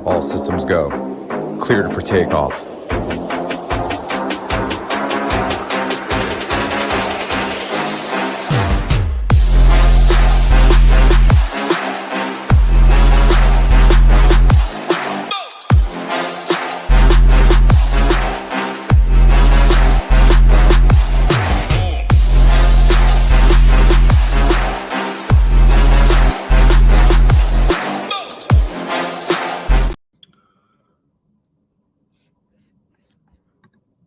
All systems go. Cleared for takeoff.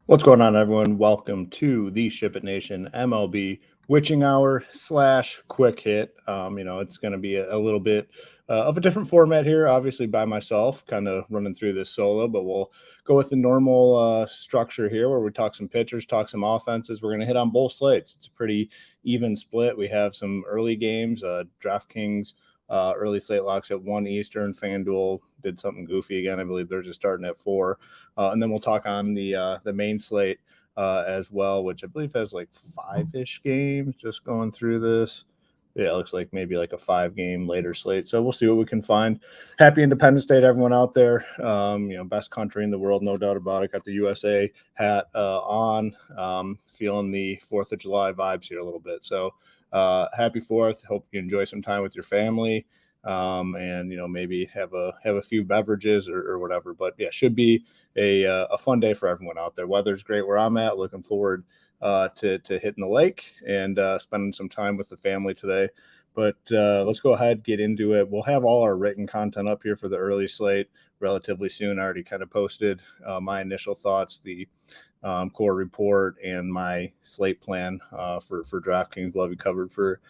What's going on, everyone? Welcome to the SHIPIT Nation MLB Witching Hour / Quick Hit. It's going to be a little bit of a different format here, obviously by myself, kind of running through this solo, but we'll go with the normal structure here where we talk some pitchers, talk some offenses. We're going to hit on both slates. It's a pretty even split. We have some early games, DraftKings early slate locks at 1 Eastern. FanDuel did something goofy again. I believe they're just starting at 4. And then we'll talk on the main slate as well, which I believe has like 5-ish games. Just going through this. Yeah, it looks like maybe like a 5-game later slate. So we'll see what we can find. Happy Independence Day to everyone out there. Best country in the world, no doubt about it. Got the USA hat on. Feeling the 4th of July vibes here a little bit. So happy 4th. Hope you enjoy some time with your family. And maybe have a few beverages or whatever. But yeah, should be a fun day for everyone out there. Weather's great where I'm at. Looking forward to hitting the lake and spending some time with the family today. But let's go ahead, get into it. We'll have all our written content up here for the early slate relatively soon. I already kind of posted my initial thoughts, the core report, and my slate plan for DraftKings. We'll have you covered for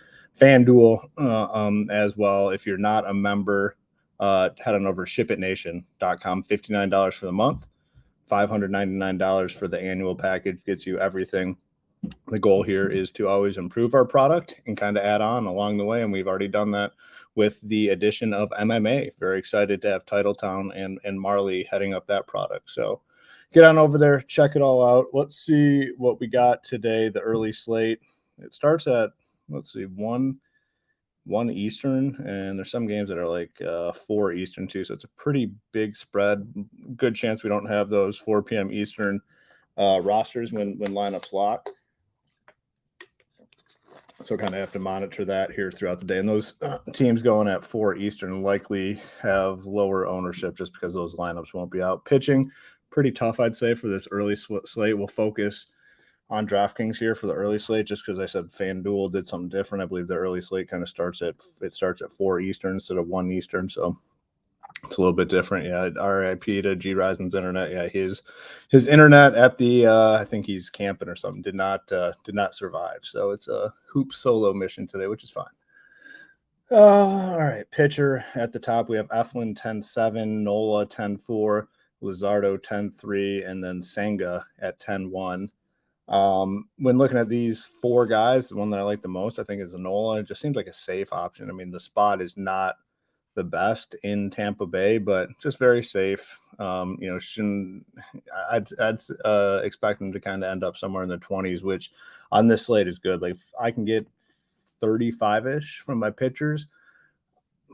FanDuel as well. If you're not a member, head on over to SHIPITNation.com. $59 for the month, $599 for the annual package. Gets you everything. The goal here is to always improve our product and kind of add on along the way, and we've already done that with the addition of MMA. Very excited to have Titletown and Marley heading up that product. So get on over there, check it all out. Let's see what we got today. The early slate. It starts at 1 Eastern, and there's some games that are like 4 Eastern too, so it's a pretty big spread. Good chance we don't have those 4 p.m. Eastern rosters when lineups lock, so kind of have to monitor that here throughout the day. And those teams going at 4 Eastern likely have lower ownership just because those lineups won't be out. Pitching, pretty tough, I'd say, for this early slate. We'll focus on DraftKings here for the early slate, just because I said FanDuel did something different. I believe the early slate kind of starts at 4 Eastern instead of 1 Eastern, so it's a little bit different. Yeah, RIP to Gyirasin's internet. Yeah, his internet at the I think he's camping or something did not survive. So it's a hoop solo mission today, which is fine. All right, pitcher at the top we have Eflin 10-7, Nola 10-4, Luzardo 10-3, and then Senga at 10-1. When looking at these 4 guys, the one that I like the most, I think, is Nola. It just seems like a safe option. I mean, the spot is not the best in Tampa Bay, but just very safe. I'd expect him to kind of end up somewhere in the 20s, which on this slate is good. Like, if I can get 35-ish from my pitchers,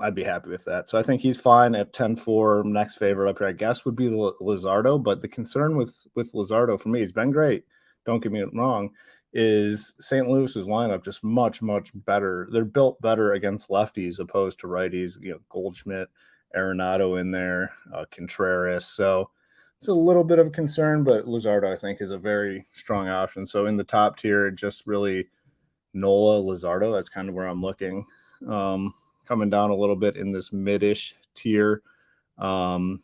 I'd be happy with that. So I think he's fine at 10-4. Next favorite up here, I guess, would be Luzardo. But the concern with Luzardo for me, he's been great. Don't get me wrong, is St. Louis's lineup just much, much better. They're built better against lefties opposed to righties. Goldschmidt, Arenado in there, Contreras. So it's a little bit of a concern, but Luzardo, I think, is a very strong option. So in the top tier, just really Nola, Luzardo. That's kind of where I'm looking. Coming down a little bit in this mid-ish tier, under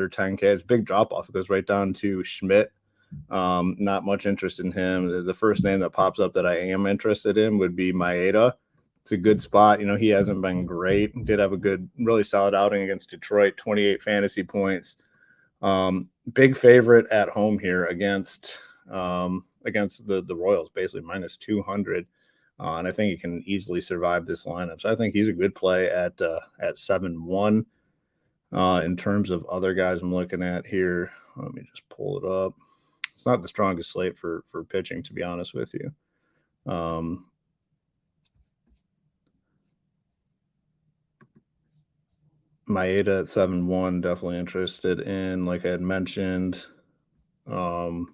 10K. It's a big drop-off. It goes right down to Schmidt. Not much interest in him. The first name that pops up that I am interested in would be Maeda. It's a good spot. He hasn't been great. Did have a good, really solid outing against Detroit, 28 fantasy points. Big favorite at home here against the Royals, basically minus 200. And I think he can easily survive this lineup. So I think he's a good play at 7-1. In terms of other guys I'm looking at here, let me just pull it up. It's not the strongest slate for pitching, to be honest with you. Maeda at 7-1, definitely interested in, like I had mentioned. Not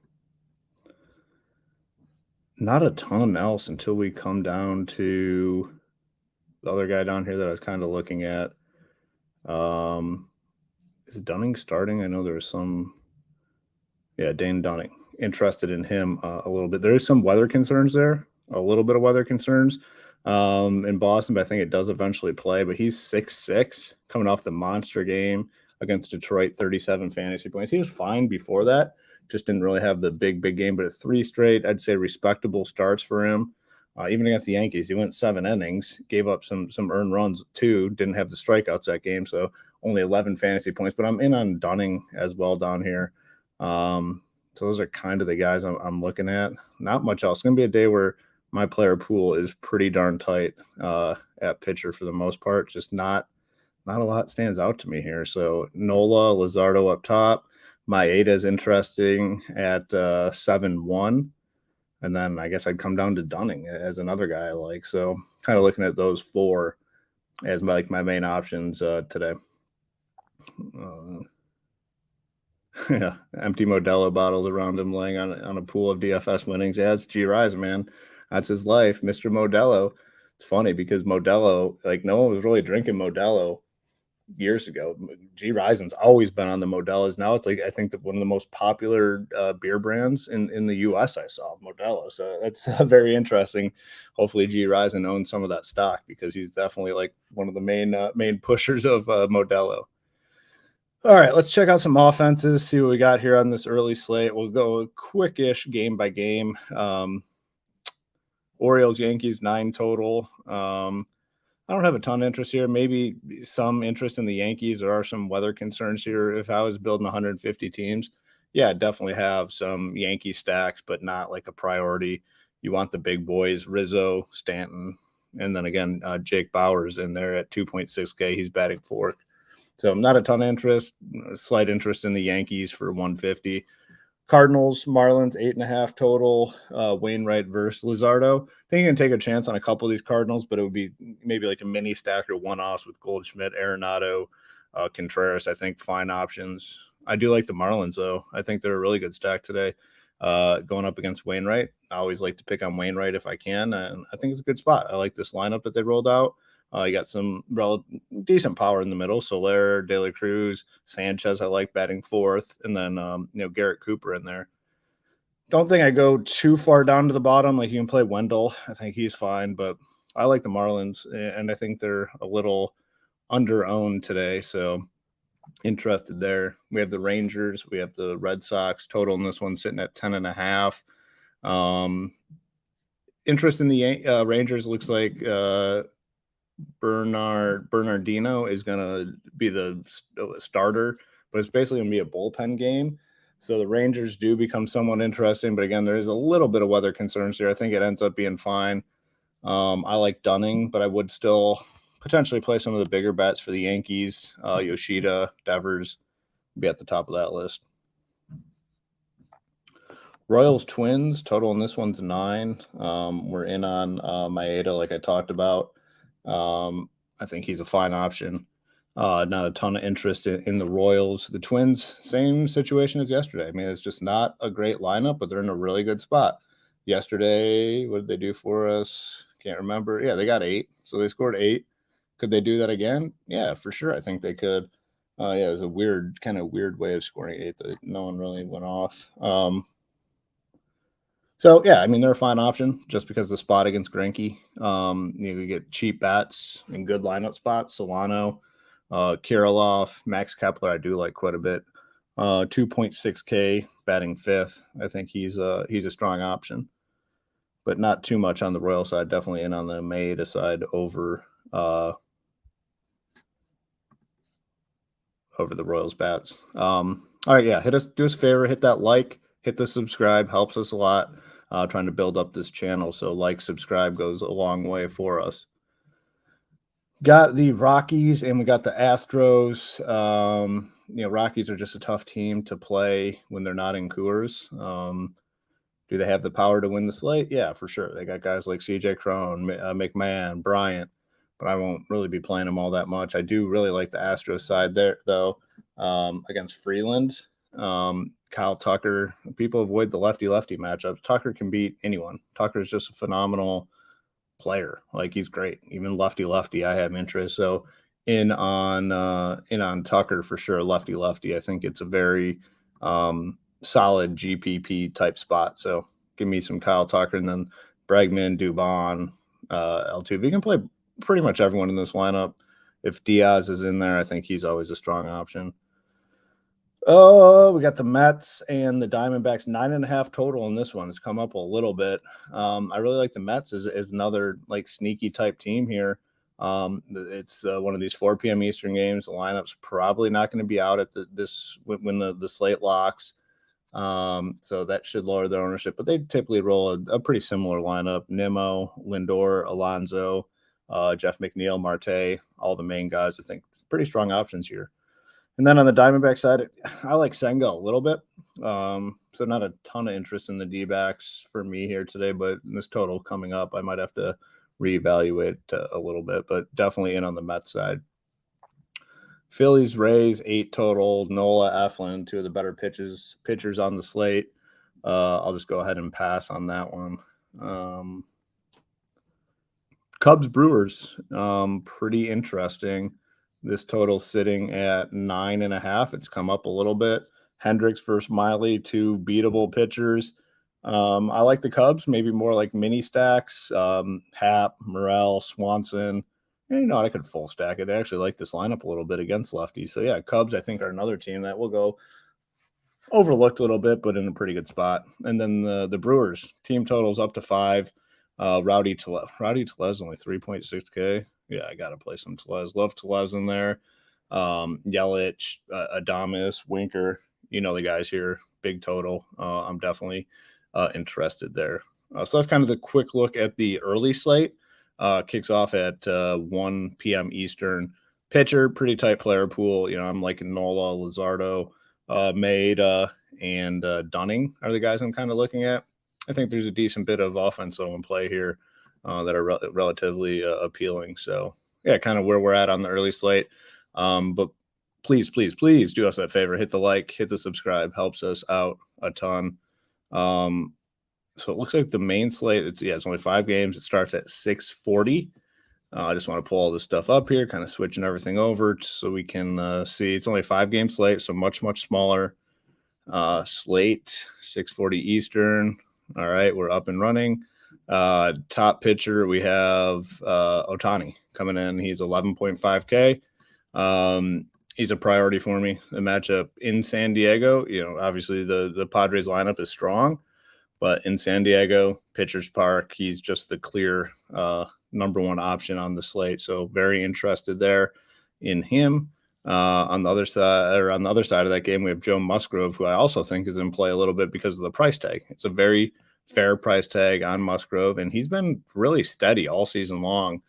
a ton else until we come down to the other guy down here that I was kind of looking at. Is Dunning starting? I know there was some. Yeah, Dane Dunning. Interested in him a little bit. There is some weather concerns there, a little bit of weather concerns in Boston, but I think it does eventually play. But he's 6'6", coming off the monster game against Detroit, 37 fantasy points. He was fine before that, just didn't really have the big game. But at 3 straight, I'd say respectable starts for him. Even against the Yankees, he went 7 innings, gave up some earned runs too, didn't have the strikeouts that game, so only 11 fantasy points. But I'm in on Dunning as well down here. So those are kind of the guys I'm looking at. Not much else. It's going to be a day where my player pool is pretty darn tight at pitcher for the most part. Just not a lot stands out to me here. So Nola, Luzardo up top. Maeda is interesting at 7-1. And then I guess I'd come down to Dunning as another guy I like. So kind of looking at those 4 as my main options today. Yeah, empty Modelo bottles around him laying on a pool of DFS winnings. Yeah, it's Gyiraszin, man. That's his life, Mr. Modelo. It's funny because Modelo, like no one was really drinking Modelo years ago. Gyrazin's always been on the Modelos. Now it's like I think one of the most popular beer brands in the U.S. I saw Modelo. So that's very interesting. Hopefully Gyiraszin owns some of that stock because he's definitely like one of the main pushers of Modelo. All right, let's check out some offenses, see what we got here on this early slate. We'll go quick-ish game by game. Orioles, Yankees, 9 total. I don't have a ton of interest here. Maybe some interest in the Yankees. There are some weather concerns here. If I was building 150 teams, yeah, I'd definitely have some Yankee stacks, but not like a priority. You want the big boys, Rizzo, Stanton, and then again, Jake Bauers in there at 2.6K. He's batting 4th. So not a ton of interest, slight interest in the Yankees for 150. Cardinals, Marlins, 8.5 total. Wainwright versus Luzardo. I think you can take a chance on a couple of these Cardinals, but it would be maybe like a mini stack or one-offs with Goldschmidt, Arenado, Contreras. I think fine options. I do like the Marlins, though. I think they're a really good stack today. Going up against Wainwright. I always like to pick on Wainwright if I can, and I think it's a good spot. I like this lineup that they rolled out. You got some decent power in the middle. Soler, De La Cruz, Sanchez, I like batting 4th, and then Garrett Cooper in there. Don't think I go too far down to the bottom. Like you can play Wendell. I think he's fine, but I like the Marlins, and I think they're a little under-owned today. So interested there. We have the Rangers. We have the Red Sox. Total in this one sitting at 10.5. Interest in the Rangers looks like Bernardino is going to be the starter, but it's basically going to be a bullpen game. So the Rangers do become somewhat interesting, but again, there is a little bit of weather concerns here. I think it ends up being fine. I like Dunning, but I would still potentially play some of the bigger bets for the Yankees. Yoshida, Devers be at the top of that list. Royals, Twins, total in this one's 9. We're in on Maeda, like I talked about. I think he's a fine option. Not a ton of interest in the Royals. The Twins, same situation as yesterday. I mean, it's just not a great lineup, but they're in a really good spot. Yesterday, what did they do for us? Can't remember. Yeah, they got 8. So they scored 8. Could they do that again? Yeah, for sure. I think they could. Yeah, it was a kind of weird way of scoring 8 that no one really went off. So, yeah, I mean, they're a fine option just because the spot against Greinke. You get cheap bats and good lineup spots. Solano, Kirilloff, Max Kepler, I do like quite a bit. 2.6K batting 5th. I think he's a strong option, but not too much on the Royal side. Definitely in on the Maeda side over the Royals bats. All right, yeah, do us a favor, hit that like, hit the subscribe, helps us a lot. Trying to build up this channel, so like, subscribe goes a long way for us. Got the Rockies and we got the Astros. Rockies are just a tough team to play when they're not in Coors. Do they have the power to win the slate? Yeah, for sure. They got guys like CJ Cron, McMahon, Bryant. but I won't really be playing him all that much. I do really like the Astros side there, though, against Freeland. Kyle Tucker, people avoid the lefty-lefty matchups. Tucker can beat anyone. Tucker's just a phenomenal player. Like, he's great. Even lefty-lefty, I have interest. So in on Tucker for sure, lefty-lefty. I think it's a very solid GPP type spot. So give me some Kyle Tucker, and then Bregman, Dubon, L2. You can play pretty much everyone in this lineup. If Diaz is in there, I think he's always a strong option. Oh, we got the Mets and the Diamondbacks, 9.5 total in this one. It's come up a little bit. I really like the Mets as another like sneaky type team here. It's one of these 4 p.m. Eastern games. The lineup's probably not going to be out at when the slate locks. So that should lower their ownership, but they typically roll a pretty similar lineup. Nimmo, Lindor, Alonso, Jeff McNeil, Marte, all the main guys. I think pretty strong options here. And then on the Diamondback side, I like Senga a little bit. So not a ton of interest in the D-backs for me here today, but this total coming up, I might have to reevaluate a little bit, but definitely in on the Mets side. Phillies, Rays, 8 total. Nola, Eflin, 2 of the better pitchers on the slate. I'll just go ahead and pass on that one. Cubs, Brewers, pretty interesting. This total sitting at 9.5. It's come up a little bit. Hendricks versus Miley, 2 beatable pitchers. I like the Cubs, maybe more like mini stacks. Happ, Morel, Swanson. And, I could full stack it. I actually like this lineup a little bit against lefties. So, yeah, Cubs, I think, are another team that will go overlooked a little bit, but in a pretty good spot. And then the Brewers, team totals up to 5. Rowdy Tellez, only 3.6K. Yeah, I got to play some Tellez. Love Tellez in there. Yelich, Adames, Winker, the guys here, big total. I'm definitely interested there. So that's kind of the quick look at the early slate. Kicks off at 1 p.m. Eastern. Pitcher, pretty tight player pool. I'm liking Nola, Luzardo, Maeda, and Dunning are the guys I'm kind of looking at. I think there's a decent bit of offense though in play here that are relatively appealing. So, yeah, kind of where we're at on the early slate. But please do us that favor. Hit the like, hit the subscribe. Helps us out a ton. So it looks like the main slate, it's only 5 games. It starts at 6:40. I just want to pull all this stuff up here, kind of switching everything over so we can see. It's only a 5-game slate, so much smaller slate, 6:40 Eastern. All right, we're up and running. Top pitcher, we have Ohtani coming in. He's 11.5K. He's a priority for me. The matchup in San Diego, obviously the Padres lineup is strong, but in San Diego, Pitchers Park, he's just the clear number 1 option on the slate. So very interested there in him. On the other side of that game, we have Joe Musgrove, who I also think is in play a little bit because of the price tag. It's a very fair price tag on Musgrove, and he's been really steady all season long.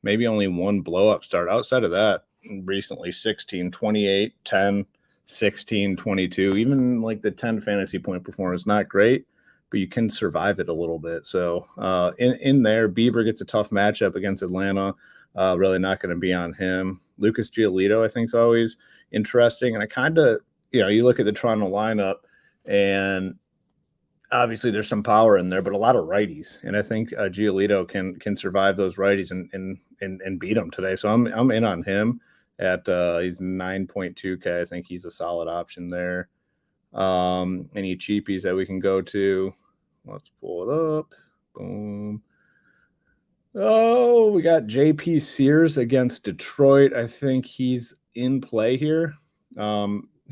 Maybe only 1 blow-up start. Outside of that, recently 16, 28, 10, 16, 22. Even like the 10 fantasy point performance, not great, but you can survive it a little bit. So in there, Bieber gets a tough matchup against Atlanta. Really not going to be on him. Lucas Giolito, I think, is always interesting. And I kind of, you look at the Toronto lineup, and obviously there's some power in there, but a lot of righties. And I think Giolito can survive those righties and beat them today. So I'm in on him at he's 9.2K. I think he's a solid option there. Any cheapies that we can go to? Let's pull it up. Boom. Oh, we got JP Sears against Detroit. I think he's in play here. He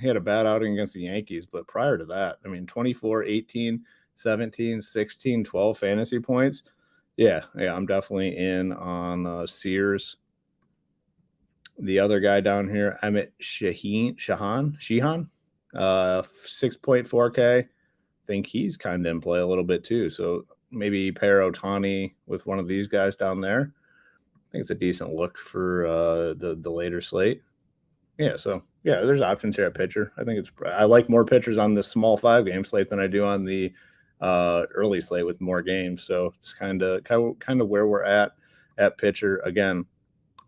had a bad outing against the Yankees, but prior to that, 24, 18, 17, 16, 12 fantasy points. Yeah, I'm definitely in on Sears. The other guy down here, Emmett Sheehan, 6.4K. I think he's kind of in play a little bit too. So maybe pair Ohtani with one of these guys down there. I think it's a decent look for the later slate. Yeah, so yeah, there's options here at pitcher. I like more pitchers on this small 5-game slate than I do on the early slate with more games. So it's kind of where we're at pitcher. Again,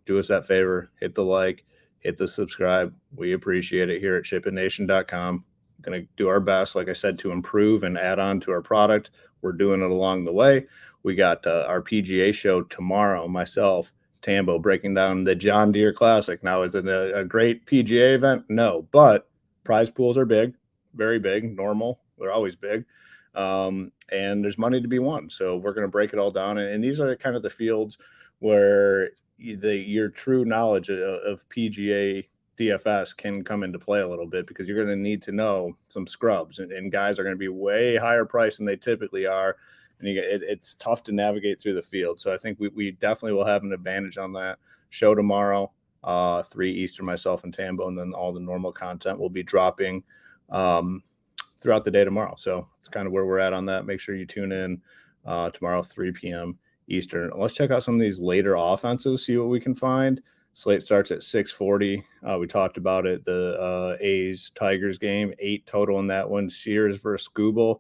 do us that favor, hit the like, hit the subscribe. We appreciate it here at SHIPITNation.com. Going to do our best, like I said, to improve and add on to our product. We're doing it along the way. We got our PGA show tomorrow, myself, Tambo, breaking down the John Deere Classic. Now, is it a great PGA event? No, but prize pools are big, very big, normal. They're always big. And there's money to be won. So we're going to break it all down. And these are kind of the fields where your true knowledge of PGA DFS can come into play a little bit, because you're going to need to know some scrubs, and guys are going to be way higher priced than they typically are. And it's tough to navigate through the field. So I think we definitely will have an advantage on that show tomorrow, 3 Eastern, myself and Tambo, and then all the normal content will be dropping throughout the day tomorrow. So it's kind of where we're at on that. Make sure you tune in tomorrow, 3 p.m. Eastern. Let's check out some of these later offenses, see what we can find. Slate starts at 6:40. We talked about it. The A's-Tigers game, 8 total in that one. Sears versus Skubal.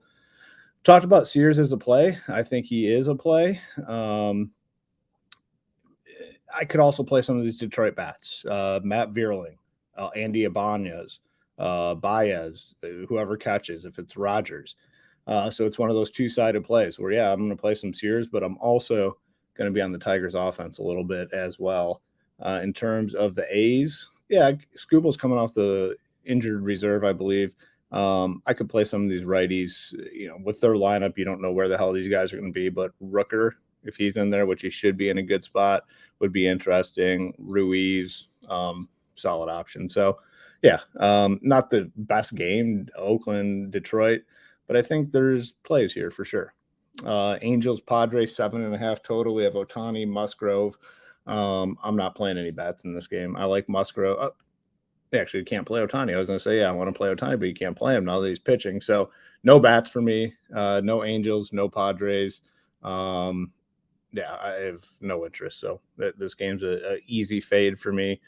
Talked about Sears as a play. I think he is a play. I could also play some of these Detroit bats. Matt Vierling, Andy Ibanez, Baez, whoever catches, if it's Rogers. So it's one of those two-sided plays where, I'm going to play some Sears, but I'm also going to be on the Tigers offense a little bit as well. In terms of the A's, Skubal's coming off the injured reserve, I believe. I could play some of these righties, with their lineup. You don't know where the hell these guys are going to be, but Rooker, if he's in there, which he should be in a good spot, would be interesting. Ruiz, solid option. So, not the best game, Oakland, Detroit, but I think there's plays here for sure. Angels, Padres, 7.5 total. We have Ohtani, Musgrove. I'm not playing any bats in this game. I like Musgrove. Actually, you can't play Ohtani. I was going to say, I want to play Ohtani, but you can't play him now that he's pitching. So no bats for me. No Angels, no Padres. I have no interest. So this game's a easy fade for me.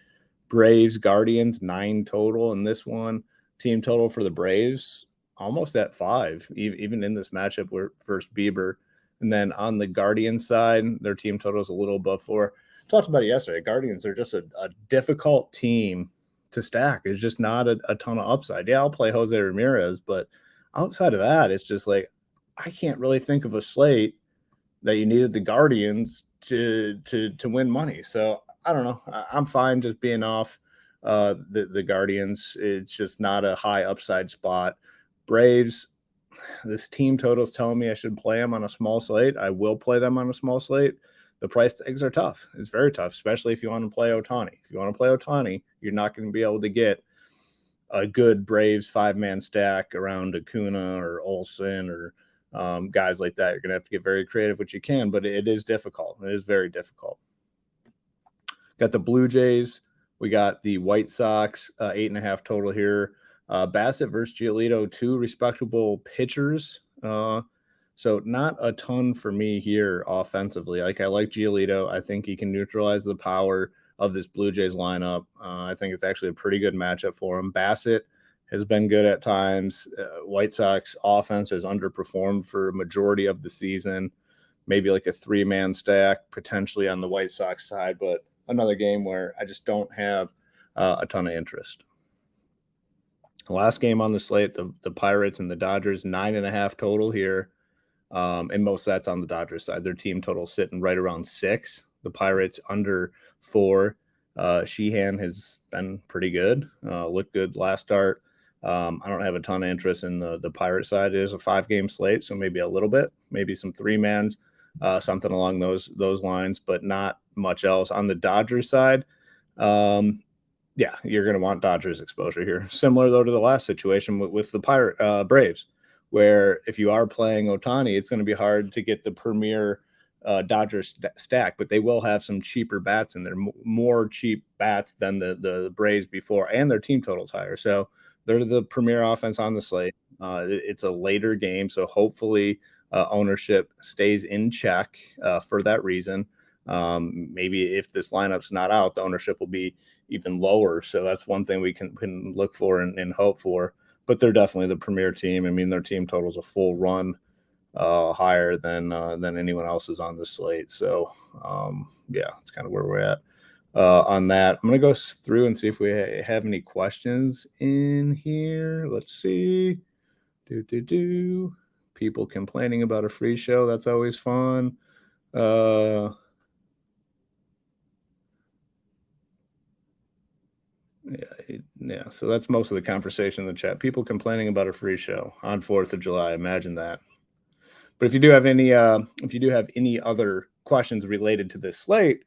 Braves, Guardians, 9 total in this one. Team total for the Braves, almost at 5, even in this matchup versus Bieber. And then on the Guardians side, their team total is a little above 4. Talked about it yesterday. Guardians are just a difficult team to stack. It's just not a ton of upside. I'll play Jose Ramirez, but outside of that, it's just like I can't really think of a slate that you needed the Guardians to win money. So I don't know. I'm fine just being off the Guardians. It's just not a high upside spot. Braves, this team total is telling me I should play them on a small slate. I will play them on a small slate. The price tags are tough. It's very tough, especially if you want to play Ohtani. If you want to play Ohtani, you're not going to be able to get a good Braves 5-man stack around Acuna or Olsen or guys like that. You're going to have to get very creative, which you can, but it is difficult. It is very difficult. Got the Blue Jays. We got the White Sox, 8.5 total here. Bassett versus Giolito, 2 respectable pitchers. So not a ton for me here offensively. I like Giolito. I think he can neutralize the power of this Blue Jays lineup. I think it's actually a pretty good matchup for him. Bassett has been good at times. White Sox offense has underperformed for a majority of the season. Maybe like a 3-man stack potentially on the White Sox side, but another game where I just don't have a ton of interest. Last game on the slate, the Pirates and the Dodgers, 9.5 total here. And most of that's on the Dodgers side. Their team total sitting right around 6. The Pirates under 4. Sheehan has been pretty good. Looked good last start. I don't have a ton of interest in the Pirate side. It is a 5-game slate, so maybe a little bit, maybe some 3-mans, something along those lines, but not much else. On the Dodgers side, you're going to want Dodgers exposure here. Similar, though, to the last situation with the Braves, where if you are playing Ohtani, it's going to be hard to get the premier Dodgers stack, but they will have some cheaper bats in there, more cheap bats than the Braves before, and their team total's higher. So they're the premier offense on the slate. It's a later game, so hopefully ownership stays in check for that reason. Maybe if this lineup's not out, the ownership will be even lower. So that's one thing we can look for and hope for. But they're definitely the premier team. I mean, their team total is a full run higher than anyone else's on the slate. So, it's kind of where we're at. on that. I'm going to go through and see if we have any questions in here. Let's see. People complaining about a free show. That's always fun. Yeah. So that's most of the conversation in the chat. People complaining about a free show on 4th of July. Imagine that. But if you do have any other questions related to this slate,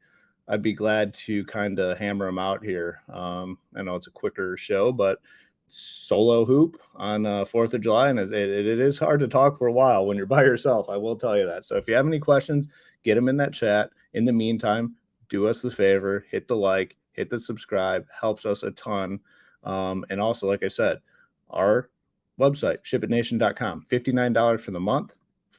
I'd be glad to kind of hammer them out here. I know it's a quicker show, but solo hoop on 4th of July, and it is hard to talk for a while when you're by yourself. I will tell you that. So if you have any questions, get them in that chat. In the meantime, do us the favor, hit the like, hit the subscribe, helps us a ton. And also, like I said, our website, shipitnation.com, $59 for the month,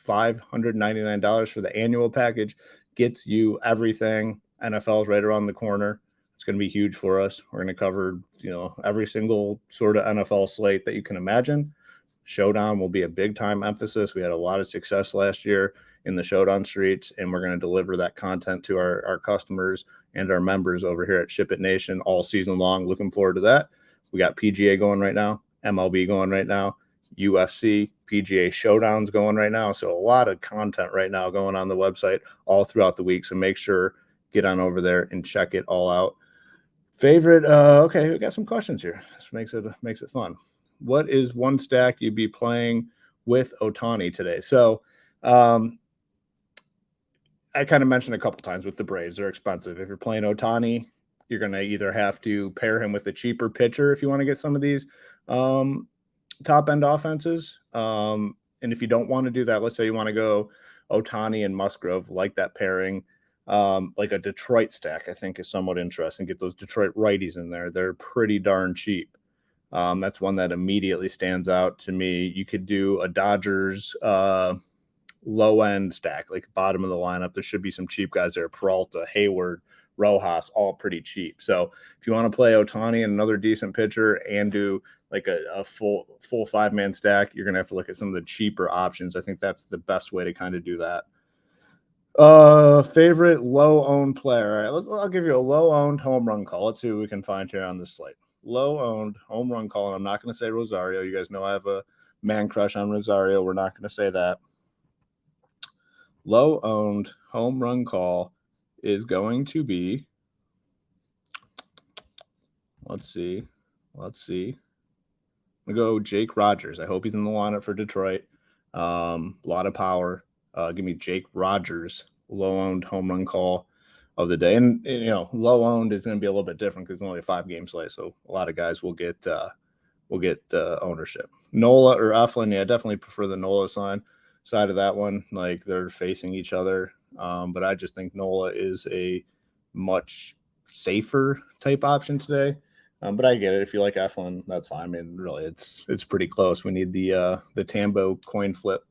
$599 for the annual package, gets you everything. NFL is right around the corner. It's going to be huge for us. We're going to cover, every single sort of NFL slate that you can imagine. Showdown will be a big time emphasis. We had a lot of success last year in the Showdown streets, and we're going to deliver that content to our customers and our members over here at Ship It Nation all season long. Looking forward to that. We got PGA going right now, MLB going right now, UFC, PGA Showdowns going right now. So a lot of content right now going on the website all throughout the week. So make sure, get on over there and check it all out. Favorite, okay, we got some questions here. This makes it fun. What is one stack you'd be playing with Ohtani today? So I kind of mentioned a couple times with the Braves, they're expensive. If you're playing Ohtani, you're going to either have to pair him with a cheaper pitcher if you want to get some of these top-end offenses. And if you don't want to do that, let's say you want to go Ohtani and Musgrove, like that pairing, like a Detroit stack, I think is somewhat interesting. Get those Detroit righties in there. They're pretty darn cheap. That's one that immediately stands out to me. You could do a Dodgers low-end stack, like bottom of the lineup. There should be some cheap guys there. Peralta, Hayward, Rojas, all pretty cheap. So if you want to play Ohtani and another decent pitcher and do like a full 5-man stack, you're going to have to look at some of the cheaper options. I think that's the best way to kind of do that. Favorite low-owned player. All right, I'll give you a low-owned home run call. Let's see what we can find here on this slate. Low-owned home run call, and I'm not going to say Rosario. You guys know I have a man crush on Rosario. We're not going to say that. Low-owned home run call is going to be, let's see. I'm going to go Jake Rogers. I hope he's in the lineup for Detroit. A lot of power. Give me Jake Rogers, low-owned home run call of the day. And, low-owned is going to be a little bit different because it's only a 5-game slate, so a lot of guys will get ownership. Nola or Eflin, yeah, I definitely prefer the Nola side of that one. Like, they're facing each other. But I just think Nola is a much safer type option today. But I get it. If you like Eflin, that's fine. I mean, really, it's pretty close. We need the Tambo coin flip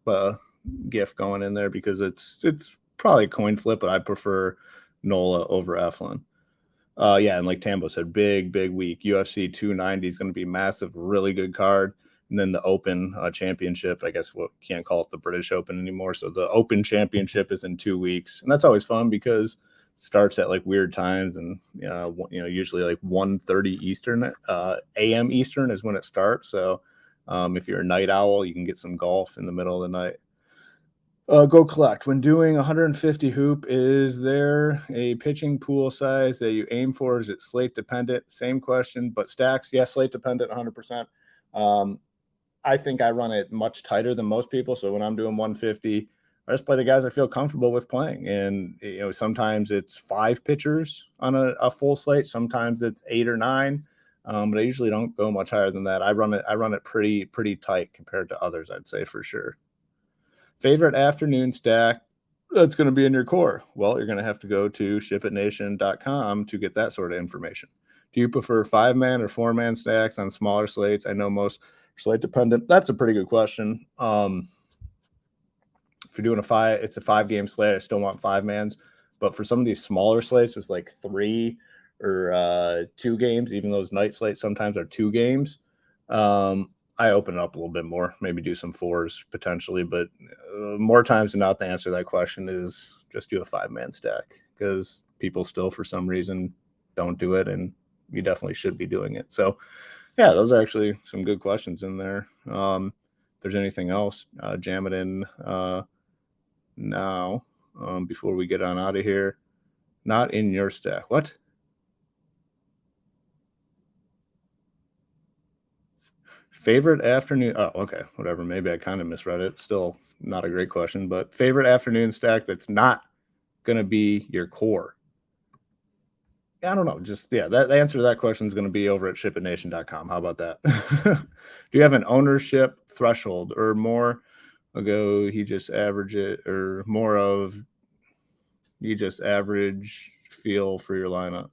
gift going in there because it's probably a coin flip, but I prefer Nola over Eflin. And like Tambo said, big week. UFC 290 is going to be massive, really good card. And then the Open Championship, I guess we can't call it the British Open anymore. So the Open Championship is in 2 weeks. And that's always fun because it starts at like weird times. And, usually like 1:30 Eastern, a.m. Eastern is when it starts. So if you're a night owl, you can get some golf in the middle of the night. Go collect. When doing 150 hoop, is there a pitching pool size that you aim for? Is it slate dependent? Same question, but stacks. Yes, slate dependent 100%. I think I run it much tighter than most people. So when I'm doing 150, I just play the guys I feel comfortable with playing. And, sometimes it's 5 pitchers on a full slate. Sometimes it's 8 or 9. But I usually don't go much higher than that. I run it pretty tight compared to others, I'd say, for sure. Favorite afternoon stack that's going to be in your core? Well, you're going to have to go to shipitnation.com to get that sort of information. Do you prefer 5-man or 4-man stacks on smaller slates? I know most are slate dependent. That's a pretty good question. If you're doing it's a 5-game slate. I still want 5-mans. But for some of these smaller slates, it's like 3 or 2 games. Even those night slates sometimes are 2 games. I open it up a little bit more, maybe do some 4s potentially, but more times than not, the answer to that question is just do a 5-man stack because people still, for some reason, don't do it, and you definitely should be doing it. So yeah, those are actually some good questions in there. If there's anything else, jam it in now before we get on out of here. Not in your stack. What? Favorite afternoon? Oh, okay, whatever. Maybe I kind of misread it. Still not a great question, but favorite afternoon stack that's not going to be your core. I don't know. Just, yeah, the answer to that question is going to be over at shipitnation.com. How about that? Do you have an ownership threshold or more ago? He just average it, or more of you just average feel for your lineup?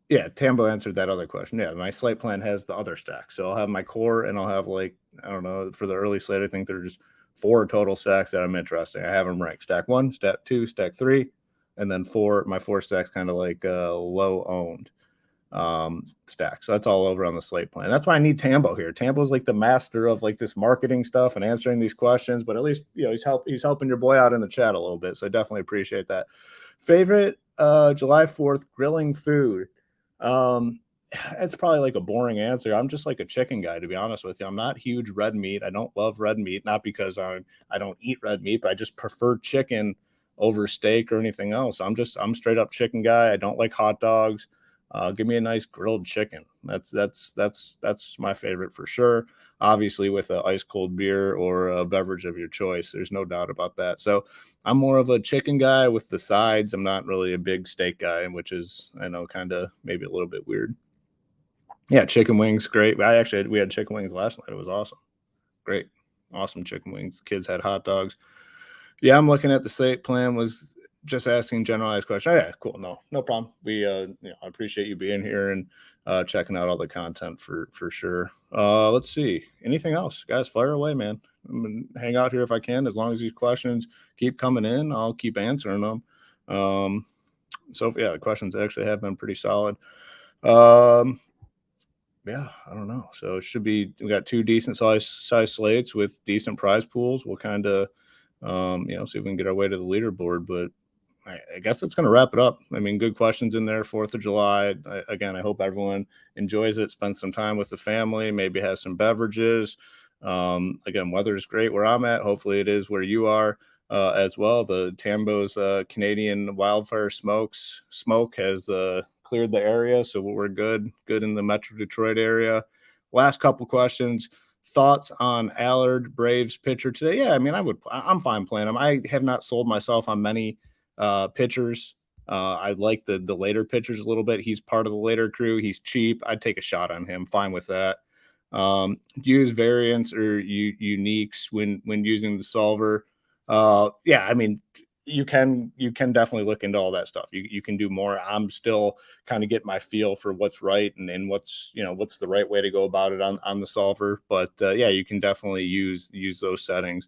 Yeah, Tambo answered that other question. Yeah, my slate plan has the other stacks. So I'll have my core, and I'll have, like, I don't know, for the early slate, I think there's 4 total stacks that I'm interested in. I have them ranked: stack 1, stack 2, stack 3, and then 4. My 4 stacks kind of like low owned stack. So that's all over on the slate plan. That's why I need Tambo here. Tambo's like the master of like this marketing stuff and answering these questions, but at least, you know, he's helping your boy out in the chat a little bit. So I definitely appreciate that. Favorite July 4th grilling food? It's probably like a boring answer. I'm just like a chicken guy, to be honest with you. I'm not huge red meat. I don't love red meat, not because I don't eat red meat, but I just prefer chicken over steak or anything else. I'm straight up chicken guy. I don't like hot dogs. Give me a nice grilled chicken. That's my favorite for sure. Obviously, with an ice cold beer or a beverage of your choice, there's no doubt about that. So I'm more of a chicken guy with the sides. I'm not really a big steak guy, which is, I know, kind of maybe a little bit weird. Yeah, chicken wings, great. We had chicken wings last night. It was awesome. Great. Awesome chicken wings. Kids had hot dogs. Yeah, I'm looking at the slate plan. Was just asking generalized question. Oh, yeah, cool. No problem. We I appreciate you being here and checking out all the content for sure. Let's see. Anything else? Guys, fire away, man. I'm gonna hang out here if I can. As long as these questions keep coming in, I'll keep answering them. So yeah, the questions actually have been pretty solid. Yeah, I don't know. So it should be, we got 2 decent size slates with decent prize pools. We'll kind of see if we can get our way to the leaderboard, but I guess that's going to wrap it up. I mean, good questions in there. 4th of July. Again, I hope everyone enjoys it, spends some time with the family, maybe has some beverages. Again, weather is great where I'm at. Hopefully it is where you are as well. The Tambo's Canadian wildfire smoke has cleared the area, so we're good in the Metro Detroit area. Last couple questions. Thoughts on Allard, Braves pitcher today? Yeah, I mean, I'm fine playing him. I have not sold myself on many pitchers. I like the later pitchers a little bit. He's part of the later crew. He's cheap. I'd take a shot on him. Fine with that. Use variants or uniques when using the solver. Yeah, I mean, you can definitely look into all that stuff. You can do more. I'm still kind of getting my feel for what's right and what's the right way to go about it on the solver. But yeah, you can definitely use those settings.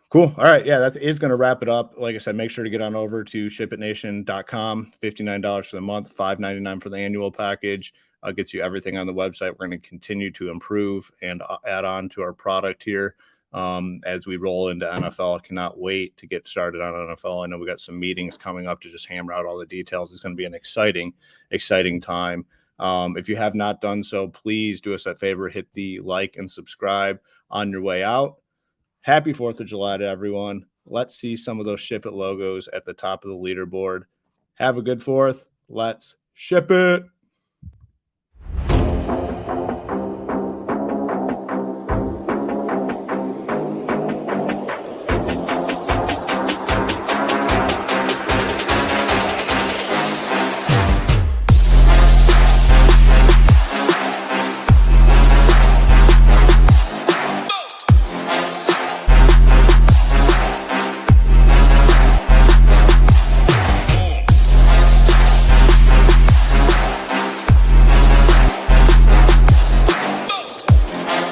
Cool. All right. Yeah, that is going to wrap it up. Like I said, make sure to get on over to shipitnation.com. $59 for the month, $5.99 for the annual package. Gets you everything on the website. We're going to continue to improve and add on to our product here as we roll into NFL. I cannot wait to get started on NFL. I know we got some meetings coming up to just hammer out all the details. It's going to be an exciting time. If you have not done so, please do us that favor. Hit the like and subscribe on your way out. Happy 4th of July to everyone. Let's see some of those Ship It logos at the top of the leaderboard. Have a good 4th. Let's ship it.